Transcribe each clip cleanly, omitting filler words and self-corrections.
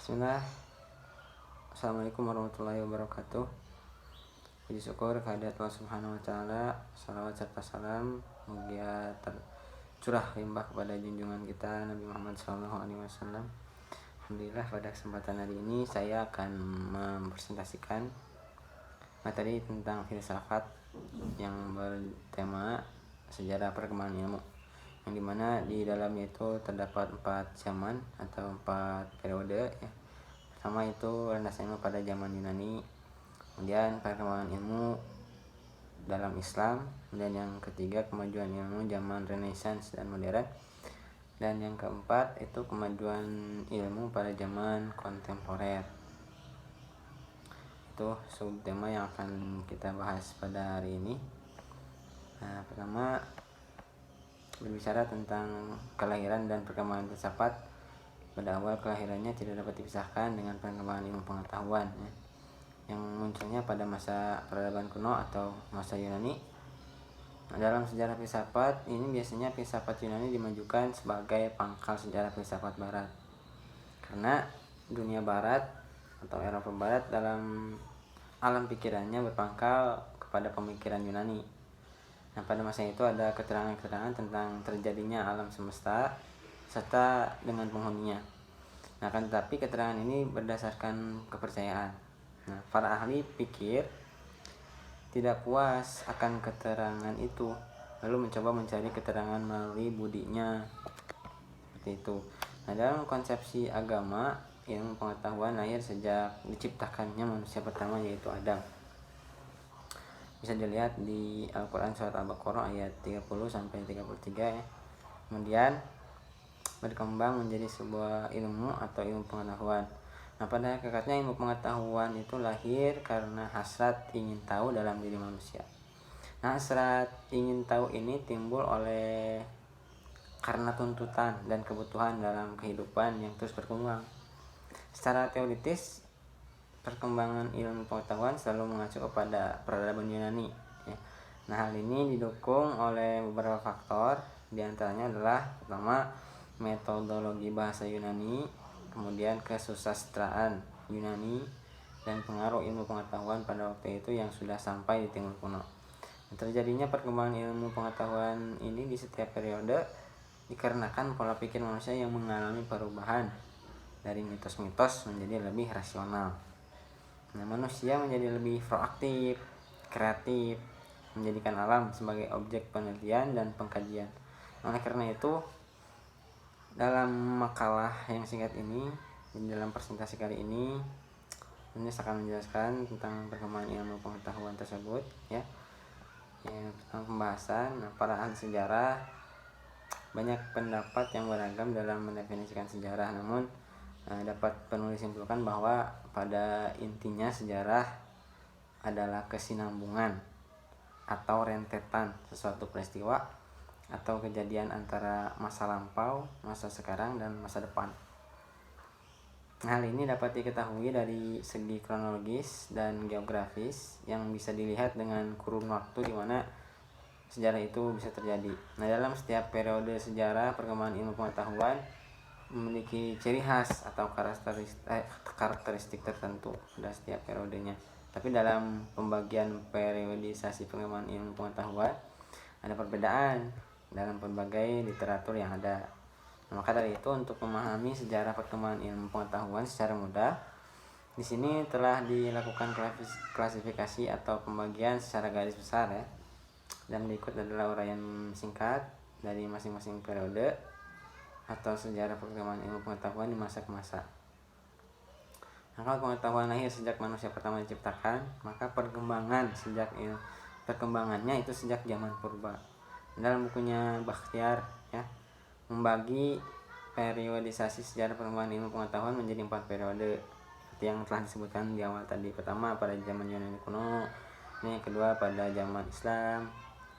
Bismillah. Assalamualaikum warahmatullahi wabarakatuh. Puji syukur kehadirat Allah Subhanahu wa taala, salawat serta salam mugia tercurah limpah kepada junjungan kita Nabi Muhammad SAW. Alhamdulillah, pada kesempatan hari ini saya akan mempresentasikan materi tentang filsafat yang bertema sejarah perkembangan ilmu, yang dimana di dalamnya itu terdapat 4 zaman atau 4 periode ya. Pertama itu landasan ilmu pada zaman Yunani, kemudian perkembangan ilmu dalam Islam, kemudian yang ketiga kemajuan ilmu zaman Renaissance dan modern, dan yang keempat itu kemajuan ilmu pada zaman kontemporer. Itu subtema yang akan kita bahas pada hari ini. Nah, pertama berbicara tentang kelahiran dan perkembangan filsafat. Pada awal kelahirannya tidak dapat dipisahkan dengan perkembangan ilmu pengetahuan ya, yang munculnya pada masa peradaban kuno atau masa Yunani. Dalam sejarah filsafat ini biasanya filsafat Yunani dimajukan sebagai pangkal sejarah filsafat Barat, karena dunia Barat atau Eropa Barat dalam alam pikirannya berpangkal kepada pemikiran Yunani. Nah, pada masa itu ada keterangan-keterangan tentang terjadinya alam semesta serta dengan penghuninya. Nah, kan tetapi keterangan ini berdasarkan kepercayaan. Nah, para ahli pikir tidak puas akan keterangan itu, lalu mencoba mencari keterangan melalui budinya, seperti itu. Nah, dalam konsepsi agama, ilmu pengetahuan lahir sejak diciptakannya manusia pertama, yaitu Adam. Bisa dilihat di Al-Quran surat Al-Baqarah ayat 30-33 ya. Kemudian berkembang menjadi sebuah ilmu atau ilmu pengetahuan. Nah, pada hakikatnya ilmu pengetahuan itu lahir karena hasrat ingin tahu dalam diri manusia. Nah, hasrat ingin tahu ini timbul karena tuntutan dan kebutuhan dalam kehidupan yang terus berkembang. Secara teoritis, perkembangan ilmu pengetahuan selalu mengacu kepada peradaban Yunani ya. Nah, hal ini didukung oleh beberapa faktor, diantaranya adalah pertama metodologi bahasa Yunani, kemudian kesusastraan Yunani, dan pengaruh ilmu pengetahuan pada waktu itu yang sudah sampai di Timur Kuno. Terjadinya perkembangan ilmu pengetahuan ini di setiap periode dikarenakan pola pikir manusia yang mengalami perubahan dari mitos-mitos menjadi lebih rasional. Nah, manusia menjadi lebih proaktif, kreatif, menjadikan alam sebagai objek penelitian dan pengkajian. Oleh karena itu, dalam makalah yang singkat ini, dalam presentasi kali ini saya akan menjelaskan tentang perkembangan ilmu pengetahuan tersebut ya. Tentang pembahasan, para ahli sejarah banyak pendapat yang beragam dalam mendefinisikan sejarah, namun dapat penulis simpulkan bahwa pada intinya sejarah adalah kesinambungan atau rentetan sesuatu peristiwa atau kejadian antara masa lampau, masa sekarang, dan masa depan. Hal ini dapat diketahui dari segi kronologis dan geografis yang bisa dilihat dengan kurun waktu di mana sejarah itu bisa terjadi. Nah, dalam setiap periode sejarah perkembangan ilmu pengetahuan memiliki ciri khas atau karakteristik tertentu pada setiap periodenya. Tapi dalam pembagian periodisasi perkembangan ilmu pengetahuan ada perbedaan dalam berbagai literatur yang ada. Nah, maka dari itu, untuk memahami sejarah perkembangan ilmu pengetahuan secara mudah, di sini telah dilakukan klasifikasi atau pembagian secara garis besar ya. Dan berikut adalah uraian singkat dari masing-masing periode atau sejarah perkembangan ilmu pengetahuan di masa ke masa. Nah, kalau pengetahuan lahir sejak manusia pertama diciptakan, maka perkembangannya itu sejak zaman purba. Dalam bukunya Bakhtiar ya, membagi periodisasi sejarah perkembangan ilmu pengetahuan menjadi 4 periode seperti yang telah disebutkan di awal tadi. Pertama pada zaman Yunani kuno, yang kedua pada zaman Islam,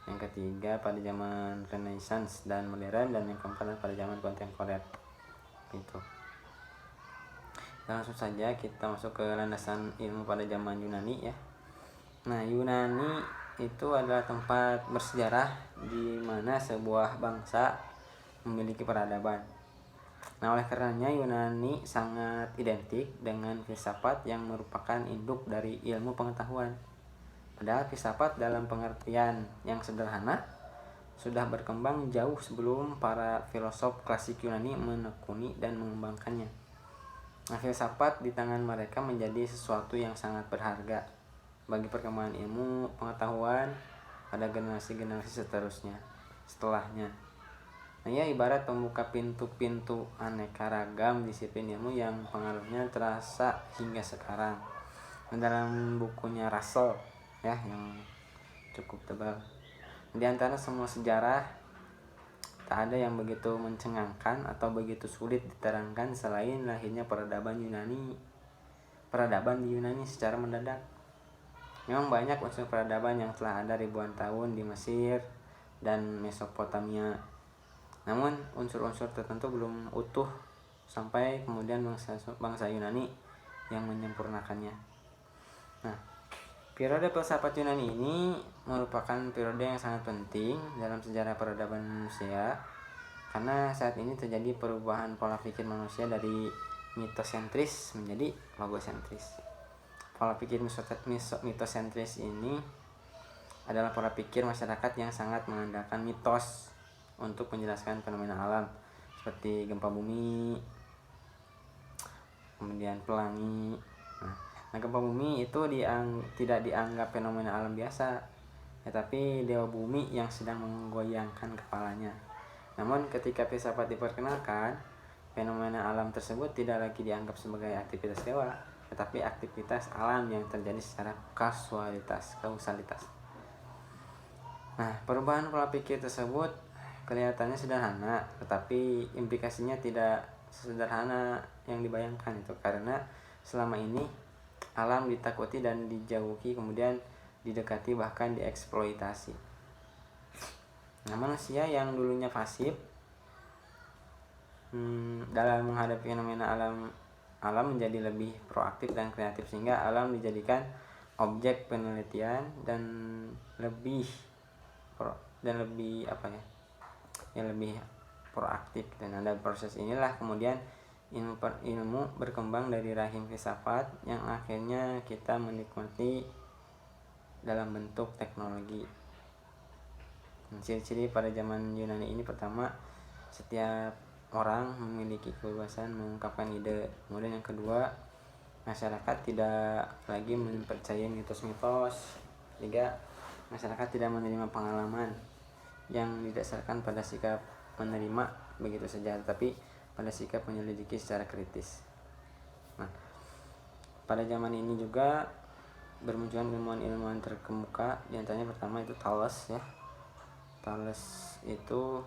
yang ketiga pada zaman Renaissance dan modern, dan yang keempat pada zaman kontemporer. Itu. Langsung saja kita masuk ke landasan ilmu pada zaman Yunani ya. Nah, Yunani itu adalah tempat bersejarah di mana sebuah bangsa memiliki peradaban. Nah, oleh karenanya Yunani sangat identik dengan filsafat yang merupakan induk dari ilmu pengetahuan. Padahal filsafat dalam pengertian yang sederhana sudah berkembang jauh sebelum para filosof klasik Yunani menekuni dan mengembangkannya. Nah, filsafat di tangan mereka menjadi sesuatu yang sangat berharga bagi perkembangan ilmu pengetahuan pada generasi-generasi setelahnya. Nah, ia ibarat membuka pintu-pintu aneka ragam disiplin ilmu yang pengaruhnya terasa hingga sekarang. Nah, dalam bukunya Russell ya yang cukup tebal, di antara semua sejarah tak ada yang begitu mencengangkan atau begitu sulit diterangkan selain lahirnya peradaban di Yunani secara mendadak. Memang banyak unsur peradaban yang telah ada ribuan tahun di Mesir dan Mesopotamia. Namun unsur-unsur tertentu belum utuh sampai kemudian bangsa Yunani yang menyempurnakannya. Nah, periode filsafat Yunani ini merupakan periode yang sangat penting dalam sejarah peradaban manusia karena saat ini terjadi perubahan pola pikir manusia dari mitosentris menjadi logosentris. Pola pikir mitosentris ini adalah pola pikir masyarakat yang sangat mengandalkan mitos untuk menjelaskan fenomena alam seperti gempa bumi, kemudian pelangi. Nah, gempa bumi itu tidak dianggap fenomena alam biasa, tetapi dewa bumi yang sedang menggoyangkan kepalanya. Namun ketika filsafat diperkenalkan, fenomena alam tersebut tidak lagi dianggap sebagai aktivitas dewa, tetapi aktivitas alam yang terjadi secara kausalitas. Nah, perubahan pola pikir tersebut kelihatannya sederhana, tetapi implikasinya tidak sesederhana yang dibayangkan itu, karena selama ini alam ditakuti dan dijauhi, kemudian didekati bahkan dieksploitasi. Nah, manusia yang dulunya pasif dalam menghadapi fenomena alam menjadi lebih proaktif dan kreatif, sehingga alam dijadikan objek penelitian dan lebih lebih proaktif. Dan ada proses inilah kemudian ilmu berkembang dari rahim filsafat yang akhirnya kita menikmati dalam bentuk teknologi. Ciri-ciri pada zaman Yunani ini, pertama, setiap orang memiliki kebebasan mengungkapkan ide. Kemudian yang kedua, masyarakat tidak lagi mempercayai mitos-mitos. Ketiga, masyarakat tidak menerima pengalaman yang didasarkan pada sikap menerima begitu saja, tapi pada sikap menyelidiki secara kritis. Nah, pada zaman ini juga bermunculan ilmuwan-ilmuwan terkemuka, diantaranya pertama itu Thales ya. Thales itu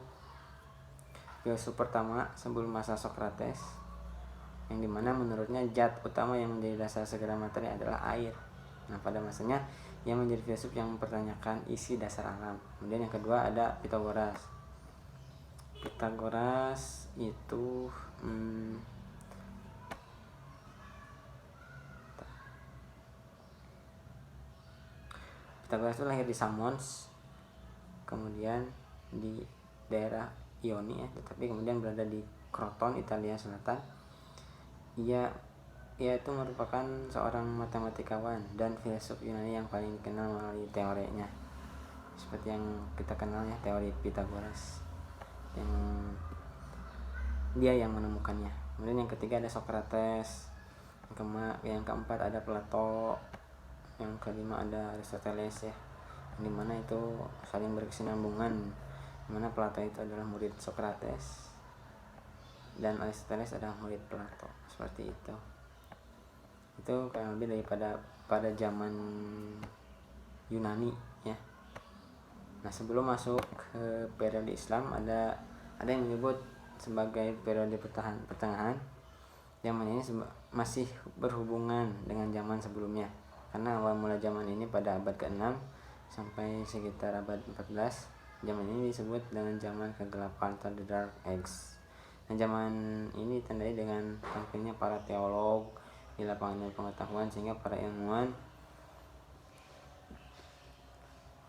filsuf pertama sebelum masa Socrates, yang dimana menurutnya zat utama yang menjadi dasar segala materi adalah air. Nah, pada masanya ia menjadi filsuf yang mempertanyakan isi dasar alam. Kemudian yang kedua ada Pythagoras. Pythagoras itu Pythagoras itu lahir di Samos, kemudian di daerah Ioni ya, tetapi kemudian berada di Kroton, Italia Selatan. Ia itu merupakan seorang matematikawan dan filsuf Yunani yang paling dikenal melalui teorinya, seperti yang kita kenal ya, teori Pythagoras, yang dia yang menemukannya. Kemudian yang ketiga ada Socrates, yang keempat ada Plato, yang kelima ada Aristoteles ya, dimana itu saling berkesinambungan, dimana Plato itu adalah murid Socrates dan Aristoteles adalah murid Plato, seperti itu kurang lebih daripada pada zaman Yunani ya. Nah, sebelum masuk ke periode Islam, ada yang menyebut sebagai periode pertengahan. Zaman ini masih berhubungan dengan zaman sebelumnya, karena awal mula zaman ini pada abad ke-6 sampai sekitar abad 14. Zaman ini disebut dengan zaman kegelapan atau The Dark Age. Nah, zaman ini ditandai dengan tampilnya para teolog di lapangan pengetahuan, sehingga para ilmuwan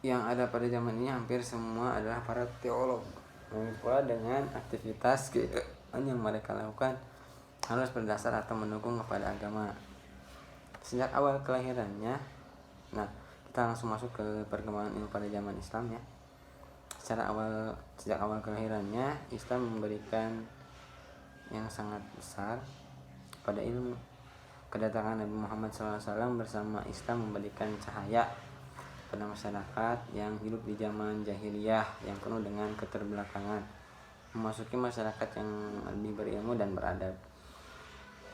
yang ada pada zaman ini hampir semua adalah para teolog. Pula dengan aktivitas yang mereka lakukan harus berdasar atau mendukung kepada agama. Sejak awal kelahirannya, nah kita langsung masuk ke perkembangan ilmu pada zaman Islam ya. Sejak awal kelahirannya, Islam memberikan yang sangat besar pada ilmu. Kedatangan Nabi Muhammad SAW bersama Islam memberikan cahaya pada masyarakat yang hidup di zaman jahiliyah yang penuh dengan keterbelakangan, memasuki masyarakat yang lebih berilmu dan beradab.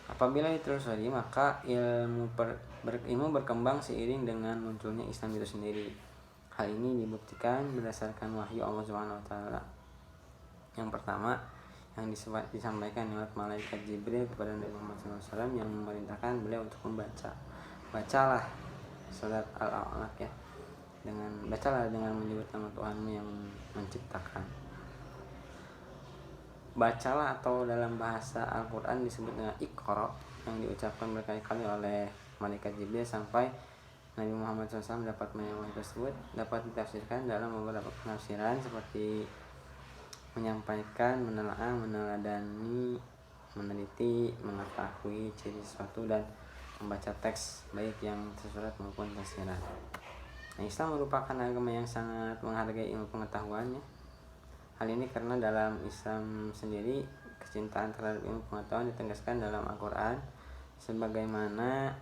Apabila ditelusuri, maka ilmu berkembang seiring dengan munculnya Islam itu sendiri. Hal ini dibuktikan berdasarkan wahyu Allah Subhanahu wa taala. Yang pertama, yang disampaikan lewat malaikat Jibril kepada Nabi Muhammad SAW yang memerintahkan beliau untuk membaca. Bacalah surat Al-A'laq ya. Bacalah dengan menyebut nama Tuhanmu yang menciptakan. Bacalah atau dalam bahasa Al-Quran disebut dengan Iqra, yang diucapkan berkali-kali oleh malaikat Jibril sampai Nabi Muhammad SAW dapat menyampaikan tersebut. Dapat ditafsirkan dalam beberapa penafsiran seperti menyampaikan, menelaah, meneladani, meneliti, mengetahui ciri sesuatu, dan membaca teks baik yang tersurat maupun tafsiran. Nah, Islam merupakan agama yang sangat menghargai ilmu pengetahuannya. Hal ini karena dalam Islam sendiri kecintaan terhadap ilmu pengetahuan ditegaskan dalam Al-Quran, sebagaimana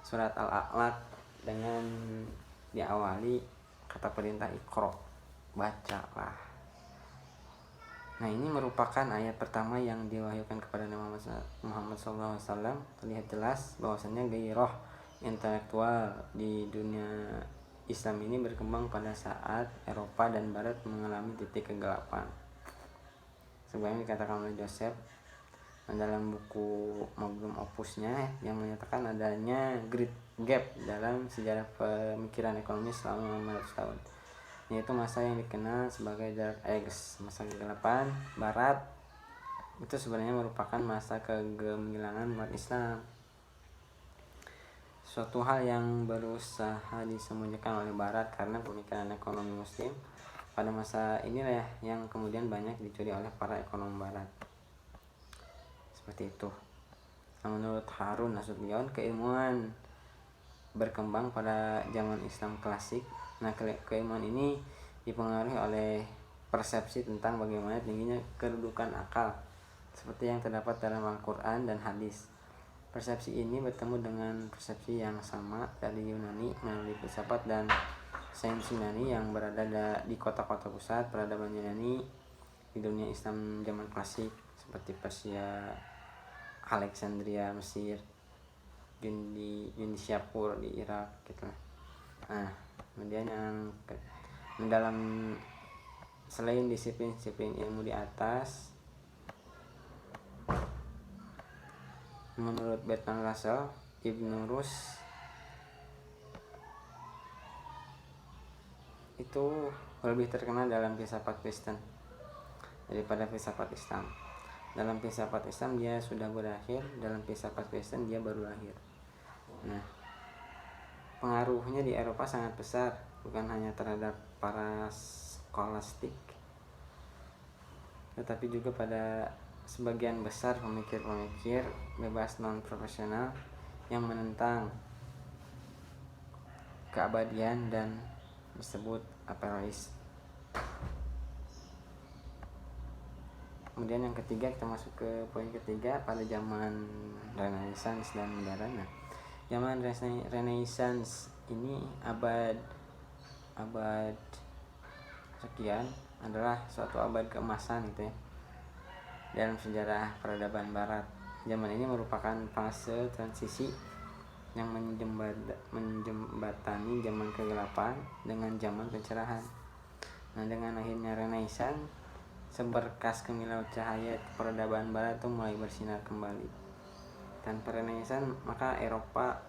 surat Al-A'laq dengan diawali kata perintah Iqra, bacalah. Nah, ini merupakan ayat pertama yang diwahyukan kepada Nabi Muhammad SAW. Terlihat jelas bahwasanya gairah intelektual di dunia Islam ini berkembang pada saat Eropa dan Barat mengalami titik kegelapan. Sebagaimana dikatakan oleh Joseph dalam buku Magnum Opusnya yang menyatakan adanya great gap dalam sejarah pemikiran ekonomi selama 500 tahun, yaitu masa yang dikenal sebagai Dark Ages, masa kegelapan Barat. Itu sebenarnya merupakan masa kegemilangan umat Islam, suatu hal yang berusaha disembunyikan oleh Barat karena pemikiran ekonomi Muslim pada masa inilah yang kemudian banyak dicuri oleh para ekonom Barat. Seperti itu. Nah, menurut Harun Nasution, keilmuan berkembang pada zaman Islam klasik. Nah, keilmuan ini dipengaruhi oleh persepsi tentang bagaimana tingginya kedudukan akal, seperti yang terdapat dalam Al-Quran dan hadis. Persepsi ini bertemu dengan persepsi yang sama dari Yunani melalui filsafat dan sains Yunani yang berada di kota-kota pusat peradaban Yunani di dunia Islam zaman klasik, seperti Persia, Alexandria, Mesir, Yunishapur di Irak gitu. Nah, kemudian yang dalam selain disiplin-disiplin ilmu di atas, menurut Bertrand Russell, Ibn Rus itu lebih terkenal dalam filsafat Kristen daripada filsafat Islam. Dalam filsafat Islam dia sudah berakhir, dalam filsafat Kristen dia baru lahir. Nah, pengaruhnya di Eropa sangat besar, bukan hanya terhadap para skolastik, tetapi juga pada sebagian besar pemikir-pemikir bebas non-profesional yang menentang keabadian dan disebut aperois. Kemudian yang ketiga, kita masuk ke poin ketiga, pada zaman Renaissance dan modern. Nah, zaman Renaissance ini abad sekian adalah suatu abad keemasan gitu ya dalam sejarah peradaban Barat. Zaman ini merupakan fase transisi yang menjembatani zaman kegelapan dengan zaman pencerahan. Nah, dengan akhirnya Renaissance, seberkas kemilau cahaya peradaban Barat itu mulai bersinar kembali. Tanpa Renaissance, maka Eropa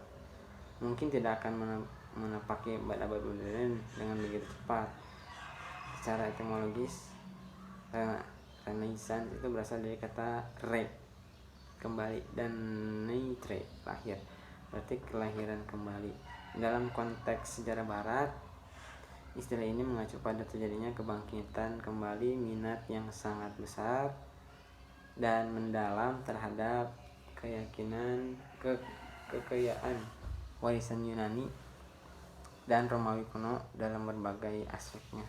mungkin tidak akan menapaki abad-abad modern dengan begitu cepat. Secara etimologis, Renaissance itu berasal dari kata re, kembali, dan naître, lahir, berarti kelahiran kembali. Dalam konteks sejarah Barat, istilah ini mengacu pada terjadinya kebangkitan kembali minat yang sangat besar dan mendalam terhadap kekayaan warisan Yunani dan Romawi kuno dalam berbagai aspeknya.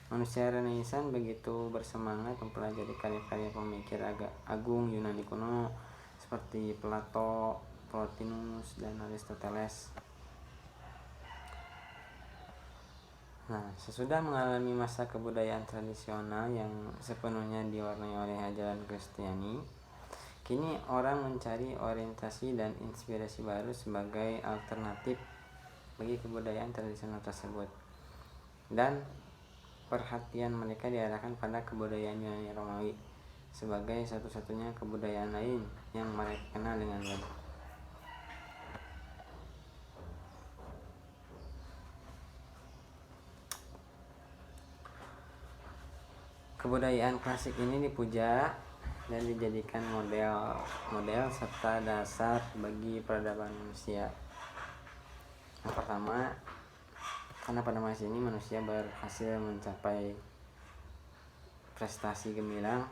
Manusia Renaissance begitu bersemangat mempelajari karya-karya pemikir agung Yunani kuno seperti Plato, Plotinus, dan Aristoteles. Nah, sesudah mengalami masa kebudayaan tradisional yang sepenuhnya diwarnai oleh ajaran Kristiani, kini orang mencari orientasi dan inspirasi baru sebagai alternatif bagi kebudayaan tradisional tersebut. Dan perhatian mereka diarahkan pada kebudayaan Yunani Romawi sebagai satu-satunya kebudayaan lain yang mereka kenal dengan baik. Kebudayaan klasik ini dipuja dan dijadikan model serta dasar bagi peradaban manusia. Yang pertama, karena pada masa ini manusia berhasil mencapai prestasi gemilang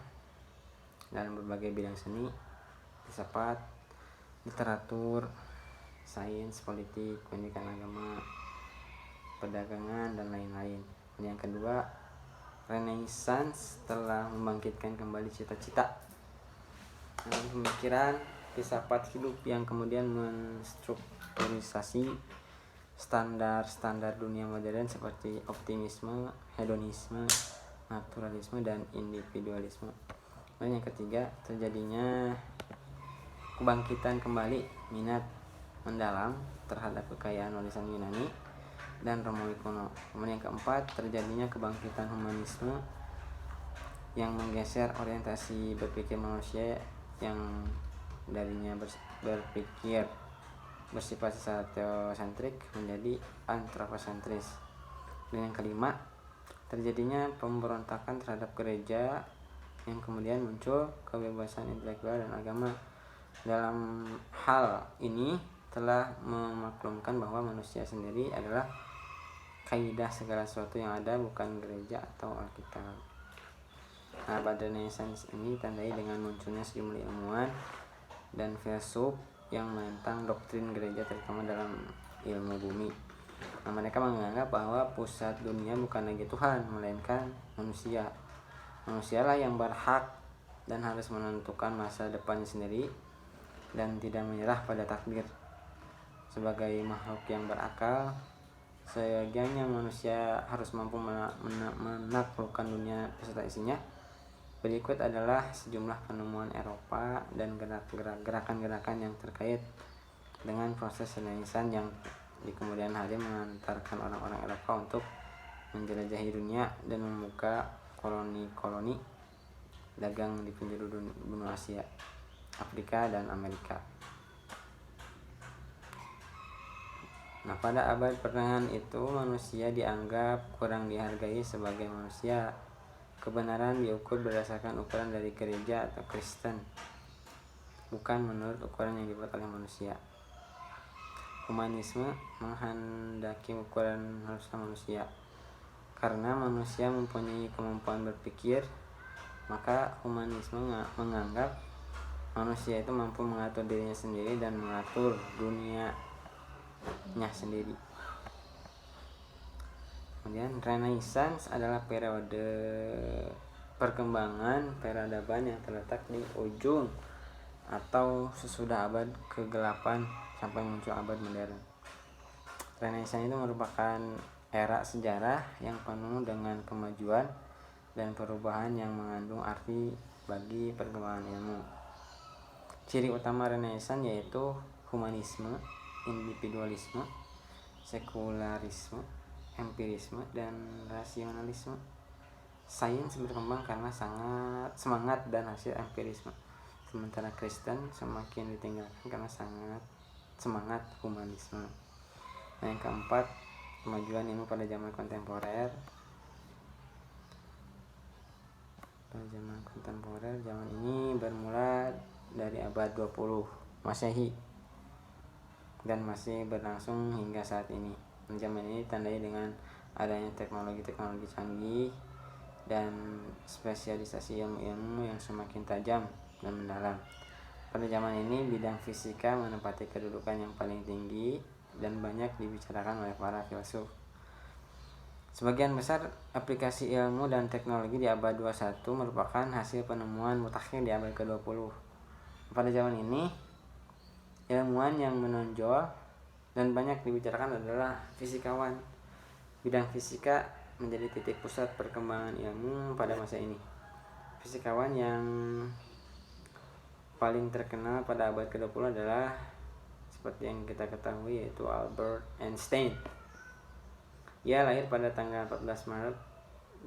dalam berbagai bidang seni, filsafat, literatur, sains, politik, pendidikan agama, perdagangan, dan lain-lain. Dan yang kedua, Renaissance telah membangkitkan kembali cita-cita dalam pemikiran filsafat hidup yang kemudian menstrukturisasi standar-standar dunia modern seperti optimisme, hedonisme, naturalisme, dan individualisme. Dan yang ketiga, terjadinya kebangkitan kembali minat mendalam terhadap kekayaan warisan Yunani dan Romawi kuno. Kemudian yang keempat, terjadinya kebangkitan humanisme yang menggeser orientasi berpikir manusia yang darinya berpikir bersifat secara teosentrik menjadi antroposentris. Dan yang kelima, terjadinya pemberontakan terhadap gereja yang kemudian muncul kebebasan intelektual dan agama. Dalam hal ini telah memaklumkan bahwa manusia sendiri adalah kaidah segala sesuatu yang ada, bukan gereja atau Alkitab. Nah, pada Renaissance ini tandai dengan munculnya sejumlah ilmuwan dan filsuf yang menentang doktrin gereja, terutama dalam ilmu bumi. Nah, mereka menganggap bahwa pusat dunia bukan lagi Tuhan, melainkan manusia. Manusialah yang berhak dan harus menentukan masa depannya sendiri dan tidak menyerah pada takdir. Sebagai makhluk yang berakal, seyogianya manusia harus mampu menaklukkan dunia beserta isinya. Berikut adalah sejumlah penemuan Eropa dan gerakan-gerakan yang terkait dengan proses Renaissance yang di kemudian hari mengantarkan orang-orang Eropa untuk menjelajahi dunia dan membuka koloni-koloni dagang di penjuru benua Asia, Afrika, dan Amerika. Nah, pada abad pertengahan itu manusia dianggap kurang dihargai sebagai manusia. Kebenaran diukur berdasarkan ukuran dari gereja atau Kristen, bukan menurut ukuran yang dibuat oleh manusia. Humanisme menghendaki ukuran harusnya manusia. Karena manusia mempunyai kemampuan berpikir, maka humanisme menganggap manusia itu mampu mengatur dirinya sendiri dan mengatur dunianya sendiri. Kemudian Renaissance adalah periode perkembangan peradaban yang terletak di ujung atau sesudah abad ke-8 sampai muncul abad modern. Renaissance itu merupakan era sejarah yang penuh dengan kemajuan dan perubahan yang mengandung arti bagi perkembangan ilmu. Ciri utama Renaissance yaitu humanisme, individualisme, sekularisme, empirisme, dan rasionalisme. Sains berkembang karena semangat dan hasil empirisme, sementara Kristen semakin ditinggalkan karena semangat humanisme. Nah, yang keempat, kemajuan ilmu pada zaman kontemporer. Pada zaman kontemporer, zaman ini bermula dari abad 20 Masehi dan masih berlangsung hingga saat ini. Zaman ini ditandai dengan adanya teknologi canggih dan spesialisasi ilmu-ilmu yang semakin tajam dan mendalam. Pada zaman ini bidang fisika menempati kedudukan yang paling tinggi dan banyak dibicarakan oleh para filsuf. Sebagian besar aplikasi ilmu dan teknologi di abad 21 merupakan hasil penemuan mutakhir di abad ke-20. Pada zaman ini, ilmuwan yang menonjol dan banyak dibicarakan adalah fisikawan. Bidang fisika menjadi titik pusat perkembangan ilmu pada masa ini. Fisikawan yang paling terkenal pada abad ke-20 adalah seperti yang kita ketahui, yaitu Albert Einstein. Ia lahir pada tanggal 14 Maret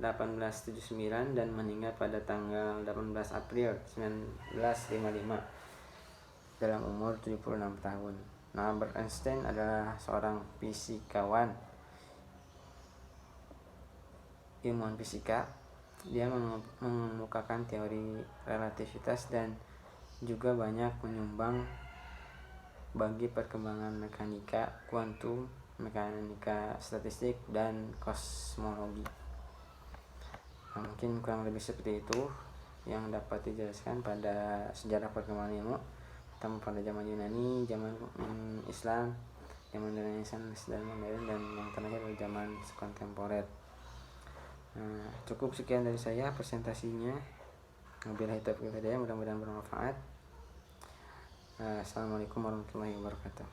1879 dan meninggal pada tanggal 18 April 1955 dalam umur 76 tahun. Nah, Albert Einstein adalah seorang fisikawan, ilmuwan fisika. Dia mengemukakan teori relativitas dan juga banyak menyumbang bagi perkembangan mekanika kuantum, mekanika statistik, dan kosmologi. Nah, mungkin kurang lebih seperti itu yang dapat dijelaskan pada sejarah perkembangan ilmu, pertama pada zaman Yunani, zaman Islam, zaman Renaissance dan modern, dan yang terakhir pada zaman kontemporer. Nah, cukup sekian dari saya presentasinya. Wabillahi taufiq wal hidayah, mudah-mudahan bermanfaat. Assalamualaikum warahmatullahi wabarakatuh.